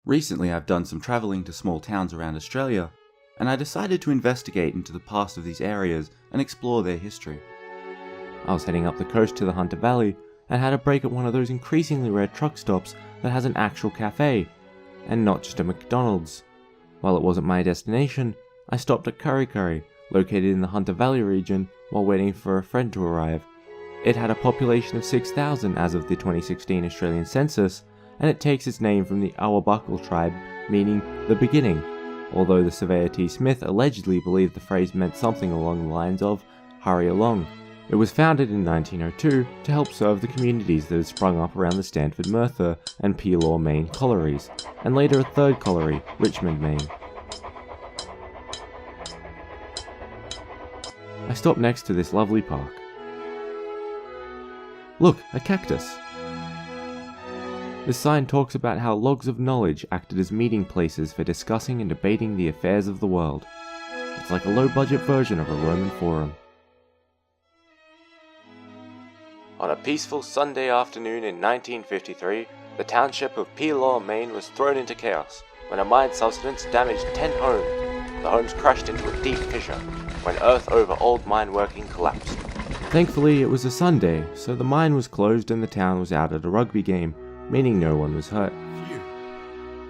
Recently I've done some travelling to small towns around Australia, and I decided to investigate into the past of these areas and explore their history. I was heading up the coast to the Hunter Valley and had a break at one of those increasingly rare truck stops that has an actual cafe, and not just a McDonald's. While it wasn't my destination, I stopped at Kurri Kurri, located in the Hunter Valley region, while waiting for a friend to arrive. It had a population of 6,000 as of the 2016 Australian census, and it takes its name from the Awabakal tribe, meaning the beginning, although the surveyor T. Smith allegedly believed the phrase meant something along the lines of hurry along. It was founded in 1902 to help serve the communities that had sprung up around the Stanford Merthyr and Pelaw, Maine collieries, and later a third colliery, Richmond, Maine. I stopped next to this lovely park. Look, a cactus! This sign talks about how logs of knowledge acted as meeting places for discussing and debating the affairs of the world. It's like a low-budget version of a Roman forum. On a peaceful Sunday afternoon in 1953, the township of Pelaw, Maine was thrown into chaos when a mine subsidence damaged 10 homes. The homes crashed into a deep fissure when earth over old mine working collapsed. Thankfully, it was a Sunday, so the mine was closed and the town was out at a rugby game, meaning no one was hurt.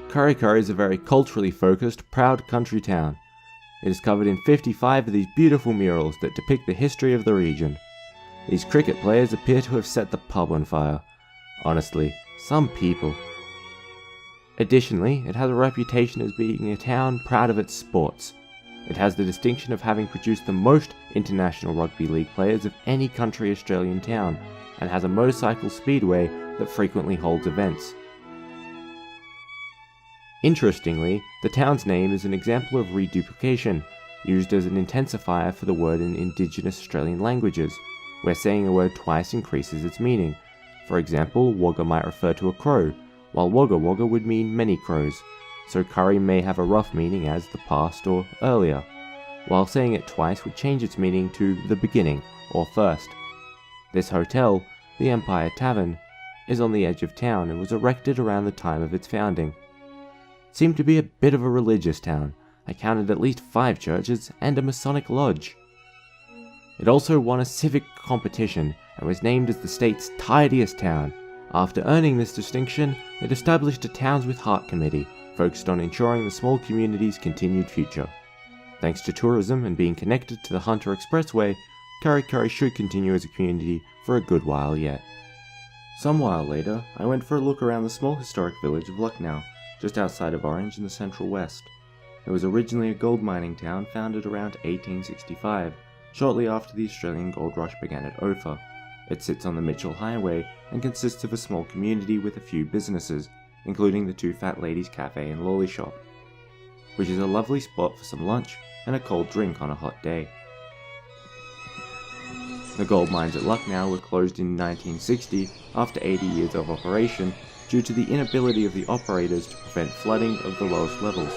Kurri Kurri is a very culturally focused, proud country town. It is covered in 55 of these beautiful murals that depict the history of the region. These cricket players appear to have set the pub on fire. Honestly, some people. Additionally, it has a reputation as being a town proud of its sports. It has the distinction of having produced the most international rugby league players of any country Australian town, and has a motorcycle speedway that frequently holds events. Interestingly, the town's name is an example of reduplication, used as an intensifier for the word in Indigenous Australian languages, where saying a word twice increases its meaning. For example, Wagga might refer to a crow, while Wagga Wagga would mean many crows, so Kurri may have a rough meaning as the past or earlier, while saying it twice would change its meaning to the beginning or first. This hotel, the Empire Tavern, is on the edge of town and was erected around the time of its founding. It seemed to be a bit of a religious town. I counted at least 5 churches and a Masonic lodge. It also won a civic competition and was named as the state's tidiest town. After earning this distinction, it established a Towns with Heart committee, focused on ensuring the small community's continued future. Thanks to tourism and being connected to the Hunter Expressway, Kurri Kurri should continue as a community for a good while yet. Some while later, I went for a look around the small historic village of Lucknow, just outside of Orange in the central west. It was originally a gold mining town founded around 1865, shortly after the Australian gold rush began at Ophir. It sits on the Mitchell Highway and consists of a small community with a few businesses, including the Two Fat Ladies Cafe and Lolly Shop, which is a lovely spot for some lunch and a cold drink on a hot day. The gold mines at Lucknow were closed in 1960 after 80 years of operation due to the inability of the operators to prevent flooding of the lowest levels.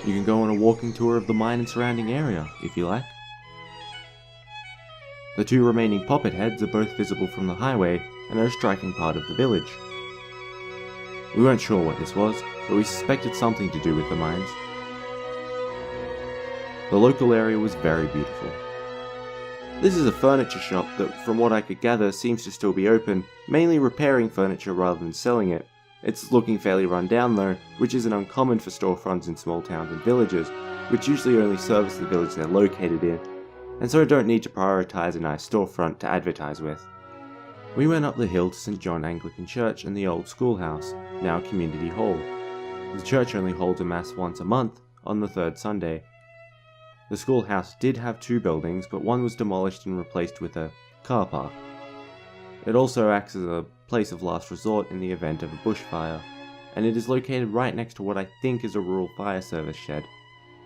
You can go on a walking tour of the mine and surrounding area, if you like. The 2 remaining poppet heads are both visible from the highway and are a striking part of the village. We weren't sure what this was, but we suspected something to do with the mines. The local area was very beautiful. This is a furniture shop that, from what I could gather, seems to still be open, mainly repairing furniture rather than selling it. It's looking fairly run down though, which isn't uncommon for storefronts in small towns and villages, which usually only service the village they're located in, and so don't need to prioritise a nice storefront to advertise with. We went up the hill to St John Anglican Church and the old schoolhouse, now community hall. The church only holds a mass once a month, on the 3rd Sunday. The schoolhouse did have 2 buildings, but one was demolished and replaced with a car park. It also acts as a place of last resort in the event of a bushfire, and it is located right next to what I think is a rural fire service shed,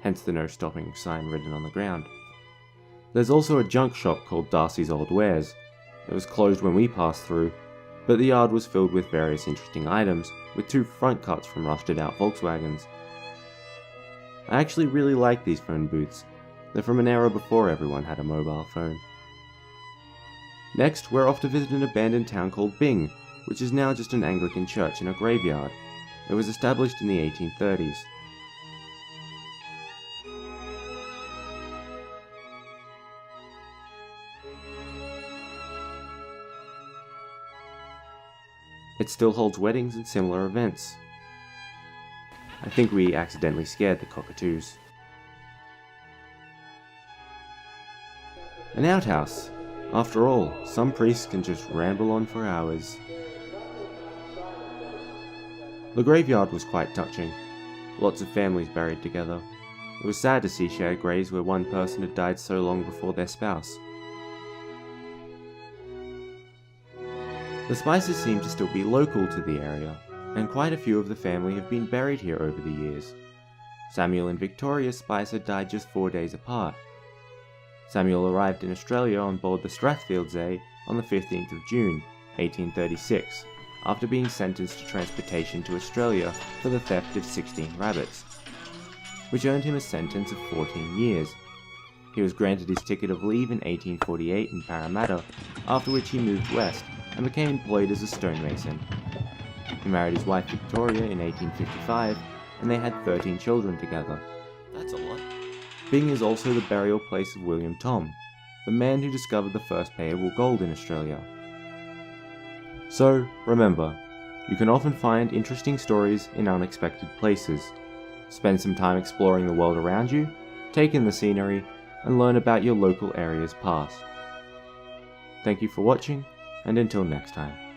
hence the no stopping sign written on the ground. There's also a junk shop called Darcy's Old Wares. It was closed when we passed through, but the yard was filled with various interesting items, with 2 front cuts from rusted out Volkswagens. I actually really like these phone booths. They're from an era before everyone had a mobile phone. Next, we're off to visit an abandoned town called Byng, which is now just an Anglican church in a graveyard. It was established in the 1830s. It still holds weddings and similar events. I think we accidentally scared the cockatoos. An outhouse. After all, some priests can just ramble on for hours. The graveyard was quite touching. Lots of families buried together. It was sad to see shared graves where one person had died so long before their spouse. The Spices seem to still be local to the area, and quite a few of the family have been buried here over the years. Samuel and Victoria Spicer died just 4 days apart. Samuel arrived in Australia on board the Strathfield's on the 15th of June, 1836, after being sentenced to transportation to Australia for the theft of 16 rabbits, which earned him a sentence of 14 years. He was granted his ticket of leave in 1848 in Parramatta, after which he moved west and became employed as a stonemason. He married his wife Victoria in 1855, and they had 13 children together. That's a lot. Byng is also the burial place of William Thom, the man who discovered the first payable gold in Australia. So, remember, you can often find interesting stories in unexpected places. Spend some time exploring the world around you, take in the scenery, and learn about your local area's past. Thank you for watching, and until next time.